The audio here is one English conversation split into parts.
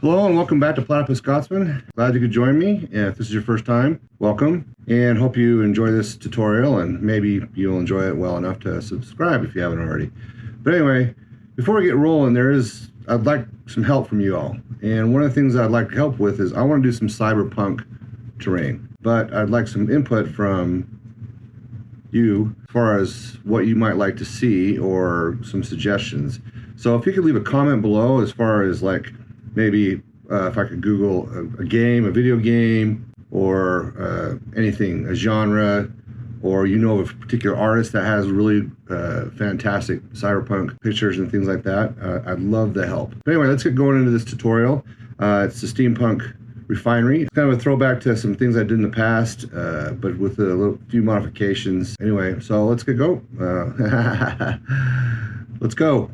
Hello and welcome back to Platypus Scotsman. Glad you could join me. If this is your first time, welcome, and hope you enjoy this tutorial, and maybe you'll enjoy it well enough to subscribe if you haven't already. But anyway, before we get rolling, I'd like some help from you all. And one of the things I'd like help with is I want to do some cyberpunk terrain, but I'd like some input from you as far as what you might like to see or some suggestions. So if you could leave a comment below as far as like maybe if I could Google a game, a video game, or anything, a genre, or of a particular artist that has really fantastic cyberpunk pictures and things like that, I'd love the help. But anyway, let's get going into this tutorial. It's the Steampunk Refinery. It's kind of a throwback to some things I did in the past, but with a few modifications. Anyway, so let's get go. Let's go.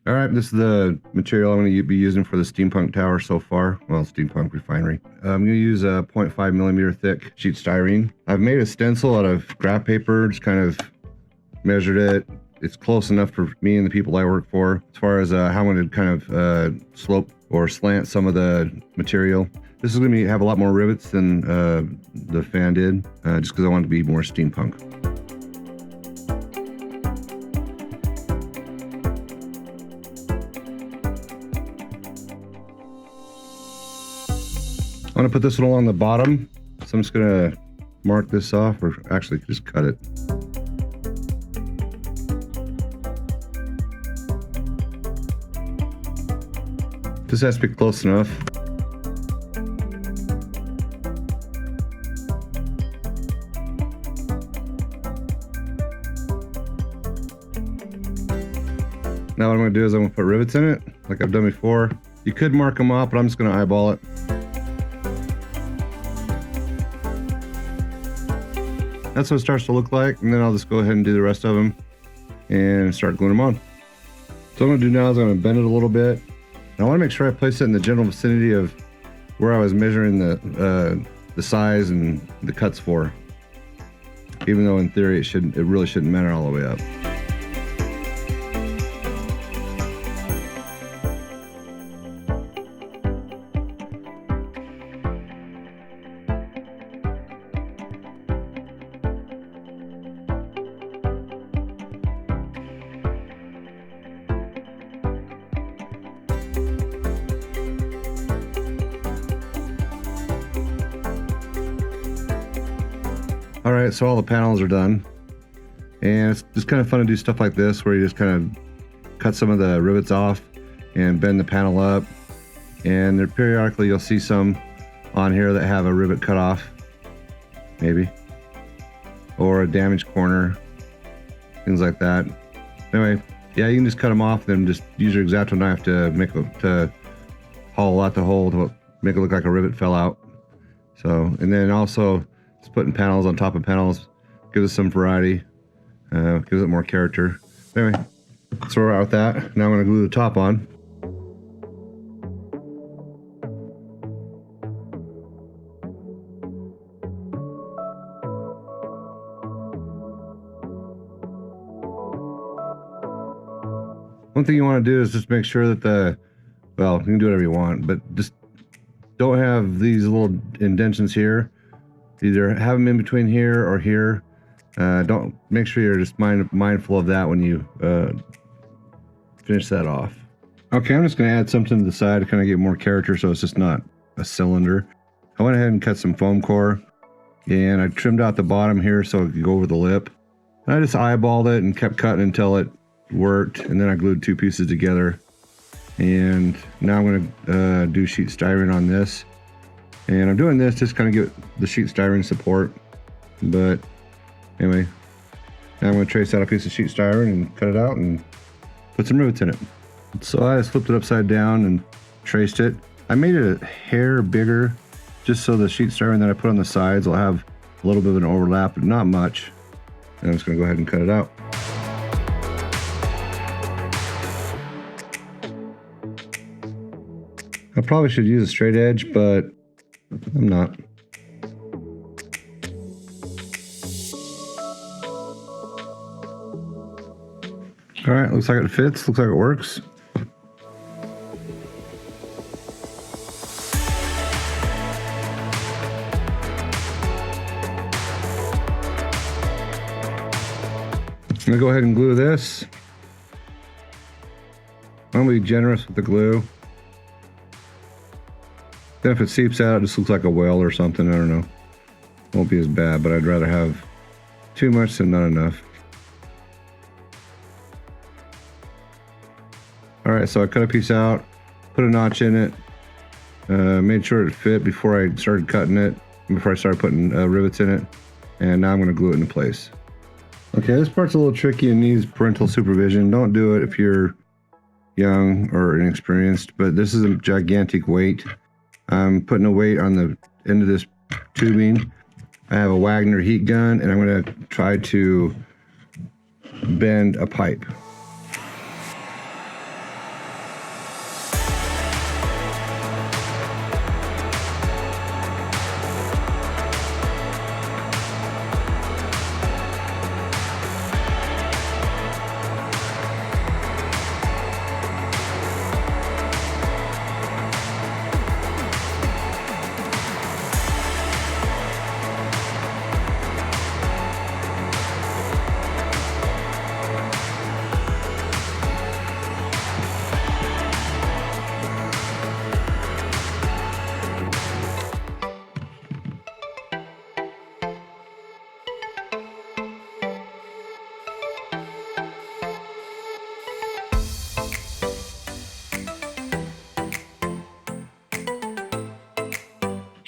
All right, this is the material I'm going to be using for the Steampunk tower so far. Well, Steampunk Refinery. I'm going to use a 0.5 millimeter thick sheet styrene. I've made a stencil out of graph paper, just kind of measured it. It's close enough for me and the people I work for as far as how I'm going to kind of slope or slant some of the material. This is going to have a lot more rivets than the fan did, just because I want it to be more steampunk. I'm going to put this one along the bottom, so I'm just going to mark this off, or actually just cut it. This has to be close enough. Now what I'm going to do is I'm going to put rivets in it, like I've done before. You could mark them off, but I'm just going to eyeball it. That's what it starts to look like, and then I'll just go ahead and do the rest of them and start gluing them on. So what I'm going to do now is I'm going to bend it a little bit. And I want to make sure I place it in the general vicinity of where I was measuring the size and the cuts for. Even though in theory it really shouldn't matter all the way up. All right, so all the panels are done, and it's just kind of fun to do stuff like this where you just kind of cut some of the rivets off and bend the panel up, and there periodically you'll see some on here that have a rivet cut off, maybe, or a damaged corner, things like that. Anyway, yeah, you can just cut them off, then just use your X-Acto knife to hollow out the hole to make it look like a rivet fell out. So, and then also just putting panels on top of panels gives us some variety, gives it more character. Anyway, so we're out with that. Now I'm going to glue the top on. One thing you want to do is just make sure that well, you can do whatever you want, but just don't have these little indentions here. Either have them in between here or here. Don't make sure you're just mindful of that when you finish that off. Okay, I'm just going to add something to the side to kind of get more character, so it's just not a cylinder. I went ahead and cut some foam core, and I trimmed out the bottom here so it could go over the lip. And I just eyeballed it and kept cutting until it worked, and then I glued two pieces together. And now I'm going to do sheet styrene on this. And I'm doing this just kind of get the sheet styrene support. But anyway, now I'm going to trace out a piece of sheet styrene and cut it out and put some rivets in it. So I just flipped it upside down and traced it. I made it a hair bigger just so the sheet styrene that I put on the sides will have a little bit of an overlap, but not much. And I'm just going to go ahead and cut it out. I probably should use a straight edge, but I'm not. All right, looks like it fits, looks like it works. I'm gonna go ahead and glue this. I'm gonna be generous with the glue. Then if it seeps out, it just looks like a well or something, I don't know. Won't be as bad, but I'd rather have too much than not enough. All right, so I cut a piece out, put a notch in it, made sure it fit before I started cutting it, before I started putting rivets in it, and now I'm gonna glue it into place. Okay, this part's a little tricky and needs parental supervision. Don't do it if you're young or inexperienced, but this is a gigantic weight. I'm putting a weight on the end of this tubing. I have a Wagner heat gun, and I'm gonna try to bend a pipe.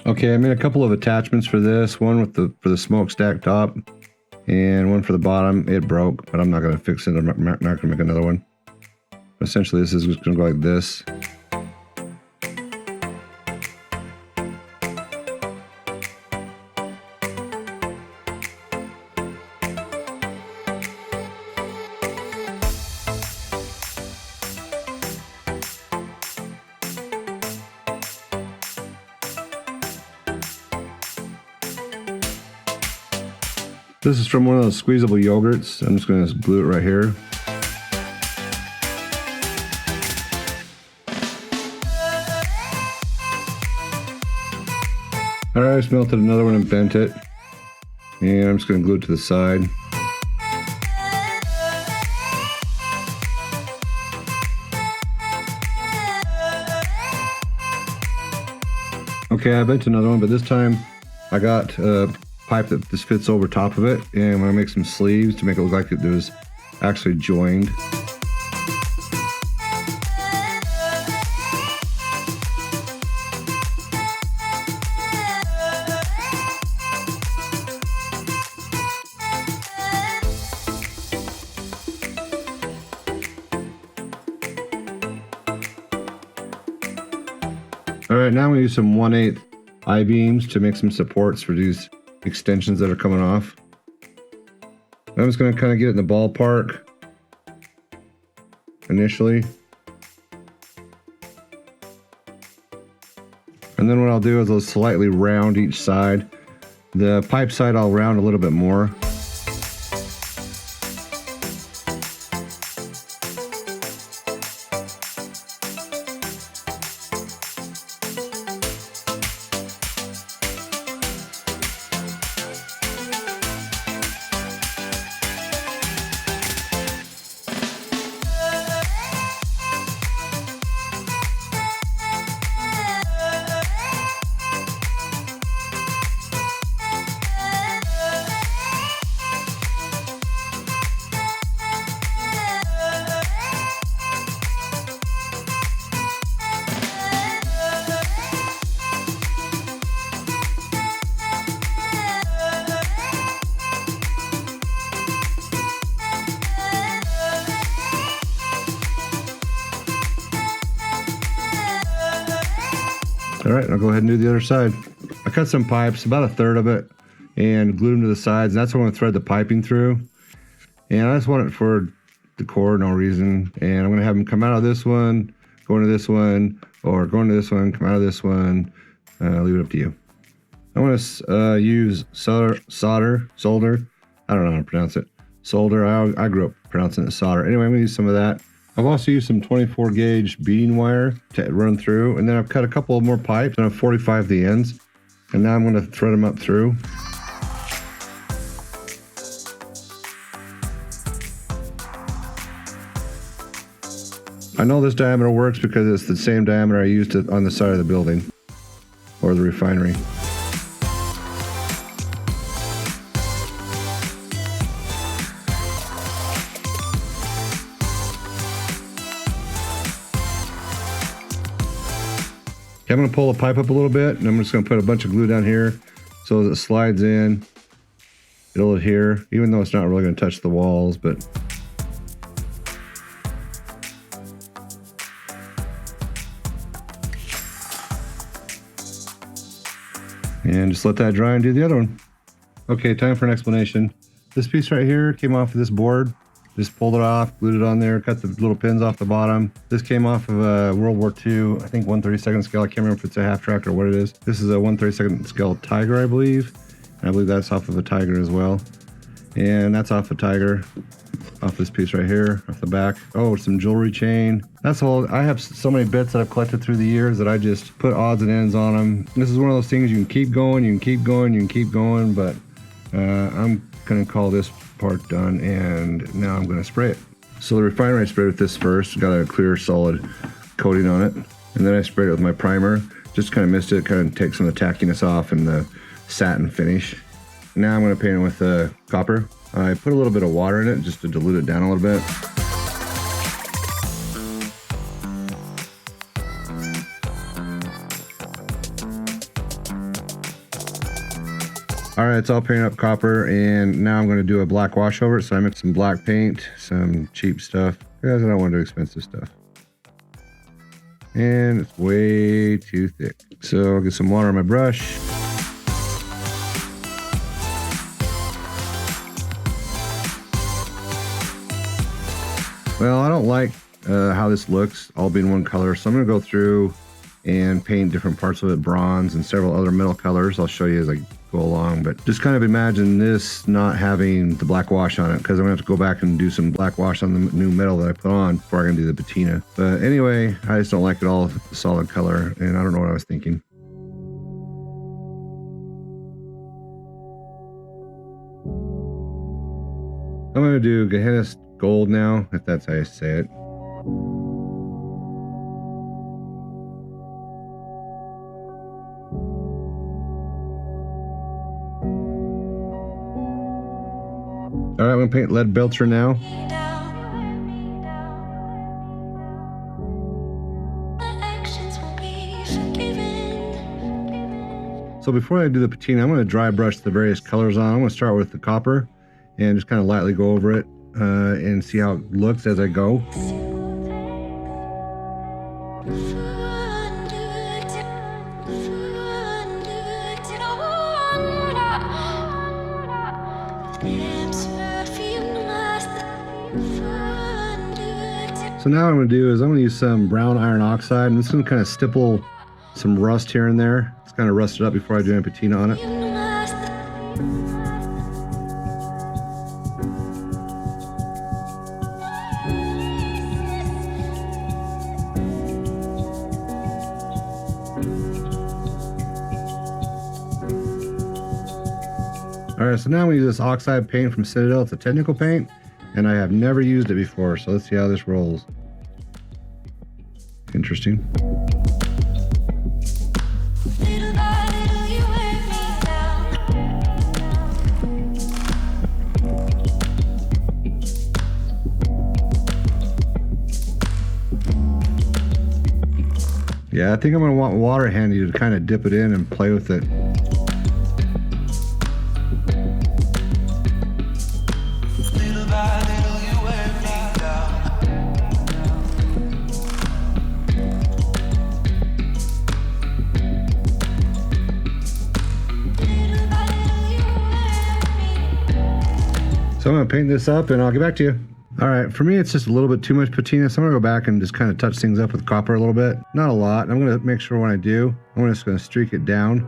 Okay, I made a couple of attachments for this. One with for the smokestack top, and one for the bottom. It broke, but I'm not going to fix it. I'm not going to make another one. Essentially, this is just going to go like this. This is from one of those squeezable yogurts. I'm just going to glue it right here. Alright, I just melted another one and bent it. And I'm just going to glue it to the side. Okay, I bent another one, but this time I got pipe that this fits over top of it, and I'm going to make some sleeves to make it look like it was actually joined. Alright, now I'm going to use some 1/8 I-beams to make some supports for these extensions that are coming off. I'm just going to kind of get it in the ballpark initially. And then what I'll do is I'll slightly round each side. The pipe side I'll round a little bit more. All right, I'll go ahead and do the other side. I cut some pipes, about a third of it, and glued them to the sides. And that's what I'm going to thread the piping through. And I just want it for decor, no reason. And I'm going to have them come out of this one, go into this one, or go into this one, come out of this one. Leave it up to you. I want to use solder. I don't know how to pronounce it. Solder. I grew up pronouncing it solder. Anyway, I'm going to use some of that. I've also used some 24 gauge beading wire to run through, and then I've cut a couple of more pipes and I've 45 the ends, and now I'm going to thread them up through. I know this diameter works because it's the same diameter I used on the side of the building or the refinery. I'm going to pull the pipe up a little bit, and I'm just going to put a bunch of glue down here so as it slides in. It'll adhere, even though it's not really going to touch the walls, but and just let that dry and do the other one. Okay, time for an explanation. This piece right here came off of this board. Just pulled it off, glued it on there, cut the little pins off the bottom. This came off of a World War II, I think 1/32 scale. I can't remember if it's a half track or what it is. This is a 1/32 scale Tiger, I believe. And I believe that's off of a Tiger as well. And that's off a Tiger, off this piece right here, off the back. Oh, some jewelry chain. That's all. I have so many bits that I've collected through the years that I just put odds and ends on them. This is one of those things you can keep going, you can keep going, you can keep going, but I'm gonna call this part done, and now I'm going to spray it. So the Refinery, I sprayed with this first, got a clear solid coating on it, and then I sprayed it with my primer, just kind of missed it, kind of take some of the tackiness off and the satin finish. Now I'm going to paint it with copper. I put a little bit of water in it just to dilute it down a little bit. All right, it's all painted up copper, and now I'm going to do a black wash over it. So I mixed some black paint, some cheap stuff, because I don't want to do expensive stuff. And it's way too thick. So I'll get some water on my brush. Well, I don't like how this looks, all being one color. So I'm going to go through and paint different parts of it bronze and several other metal colors. I'll show you as I go along, but just kind of imagine this not having the black wash on it, because I'm gonna have to go back and do some black wash on the new metal that I put on before I can do the patina. But anyway, I just don't like it all solid color, and I don't know what I was thinking. I'm gonna do Gehenna's Gold now, if that's how you say it. All right, I'm gonna paint Lead Belcher now. So before I do the patina, I'm gonna dry brush the various colors on. I'm gonna start with the copper and just kind of lightly go over it and see how it looks as I go. So now what I'm going to do is I'm going to use some brown iron oxide. I'm just going to kind of stipple some rust here and there. It's kind of rusted up before I do any patina on it. All right, so now I'm going to use this oxide paint from Citadel. It's a technical paint, and I have never used it before, so let's see how this rolls. Interesting. Yeah, I think I'm going to want water handy to kind of dip it in and play with it. So I'm gonna paint this up and I'll get back to you. All right, for me, it's just a little bit too much patina, so I'm gonna go back and just kind of touch things up with copper a little bit. Not a lot. I'm gonna make sure when I do, I'm just gonna streak it down.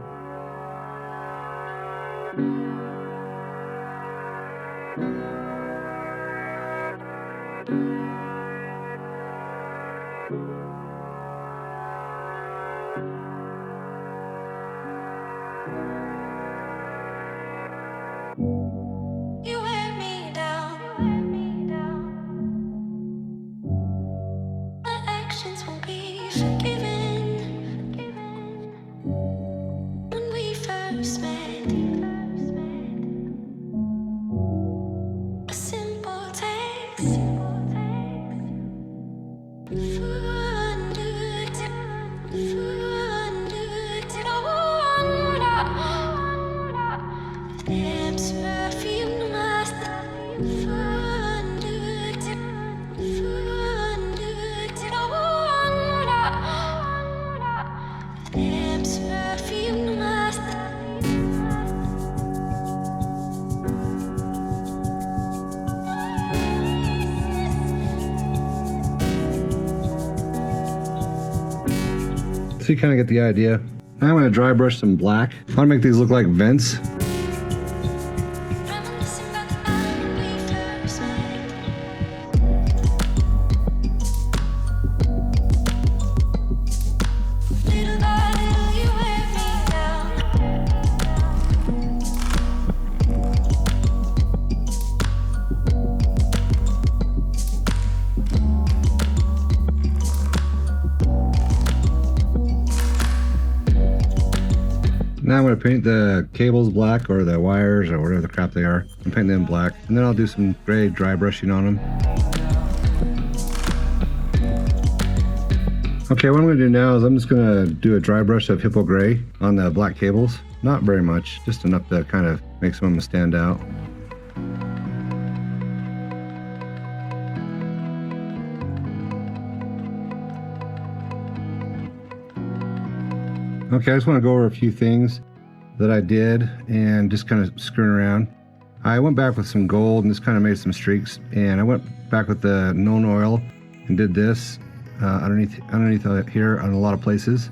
So you kind of get the idea. Now I'm going to dry brush some black. I want to make these look like vents. Now I'm going to paint the cables black, or the wires, or whatever the crap they are. I'm painting them black, and then I'll do some gray dry brushing on them. Okay, what I'm going to do now is I'm just going to do a dry brush of Hippo Gray on the black cables. Not very much, just enough to kind of make some of them stand out. Okay, I just want to go over a few things that I did and just kind of screwing around. I went back with some gold and just kind of made some streaks, and I went back with the known oil and did this underneath here on a lot of places,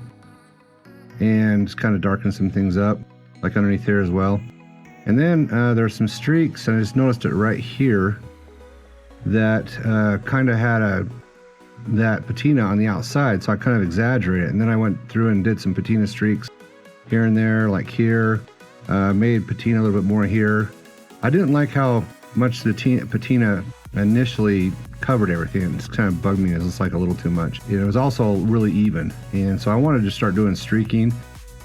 and just kind of darkened some things up, like underneath here as well. And then there's some streaks, and I just noticed it right here that kind of had that patina on the outside, so I kind of exaggerated it. And then I went through and did some patina streaks here and there, like here. Made patina a little bit more here. I didn't like how much the patina initially covered everything. It just kind of bugged me. It was like a little too much. It was also really even, and so I wanted to start doing streaking.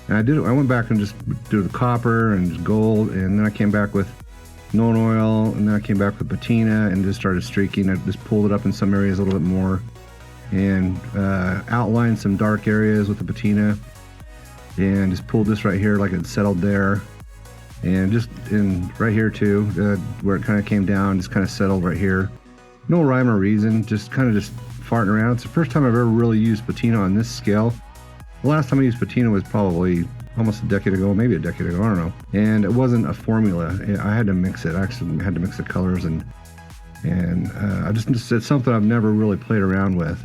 And I went back and just did the copper and gold, and then I came back with known oil, and then I came back with patina and just started streaking. I just pulled it up in some areas a little bit more, and outlined some dark areas with the patina, and just pulled this right here like it settled there, and just in right here too, where it kind of came down, just kind of settled right here. No rhyme or reason, just kind of just farting around. It's the first time I've ever really used patina on this scale. The last time I used patina was probably almost a decade ago, maybe a decade ago, I don't know. And it wasn't a formula. I had to mix it. I actually had to mix the colors, and it's something I've never really played around with.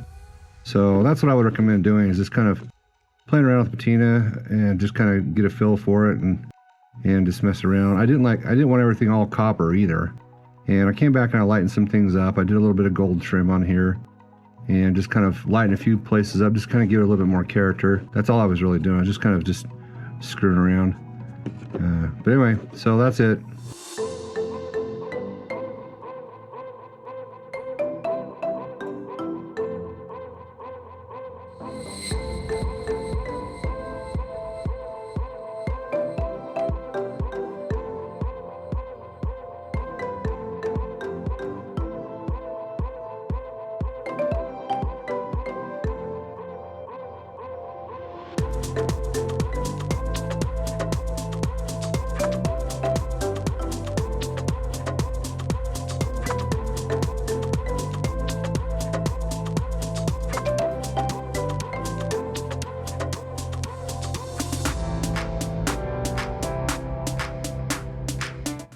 So that's what I would recommend doing, is just kind of playing around with patina and just kind of get a feel for it, and just mess around. I didn't want everything all copper either. And I came back and I lightened some things up. I did a little bit of gold trim on here, and just kind of lighten a few places up, just kind of give it a little bit more character. That's all I was really doing. I was just kind of just screwing around. But anyway, so that's it.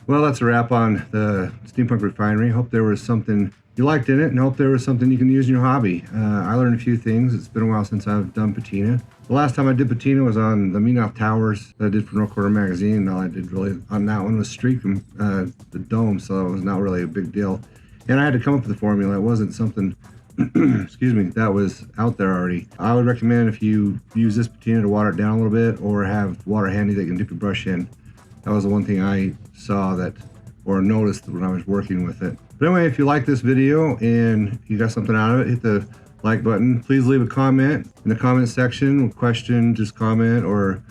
Well, that's a wrap on the Steampunk Refinery. Hope there was something you liked in it, and hope there was something you can use in your hobby. I learned a few things. It's been a while since I've done patina. The last time I did patina was on the Menoff Towers that I did for North Quarter Magazine, and all I did really on that one was streak the dome, so it was not really a big deal. And I had to come up with the formula. It wasn't something, excuse me, that was out there already. I would recommend if you use this patina to water it down a little bit, or have water handy that you can dip your brush in. That was the one thing I saw that, or noticed when I was working with it. But anyway, if you like this video and you got something out of it, hit the like button. Please leave a comment in the comment section, question, just comment, or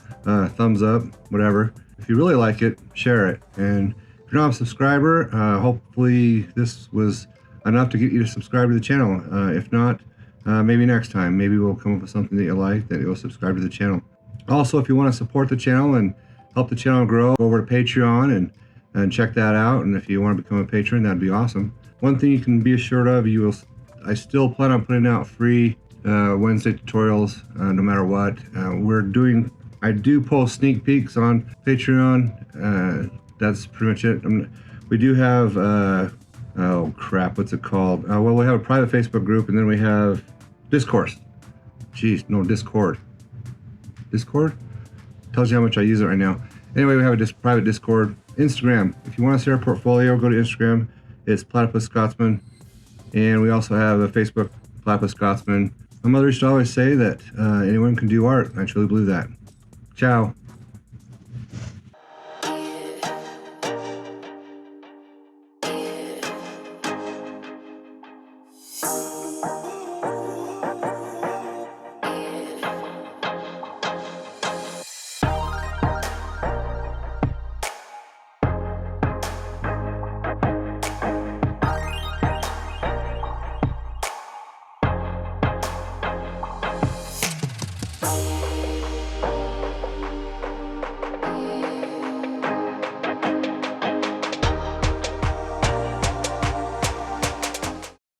thumbs up, whatever. If you really like it, share it. And if you're not a subscriber, hopefully this was enough to get you to subscribe to the channel. If not, maybe next time. Maybe we'll come up with something that you like, that you'll subscribe to the channel. Also, if you want to support the channel and help the channel grow, go over to Patreon and check that out. And if you want to become a patron, that'd be awesome. One thing you can be assured of, I still plan on putting out free Wednesday tutorials, no matter what. I do post sneak peeks on Patreon. That's pretty much it. We do have, oh crap, what's it called? Well, we have a private Facebook group, and then we have Discourse. Jeez, no, Discord. Discord? Tells you how much I use it right now. Anyway, we have a private Discord. Instagram. If you want to see our portfolio, go to Instagram. It's Platypus Scotsman. And we also have a Facebook, Platypus Scotsman. My mother used to always say that anyone can do art. I truly believe that. Ciao.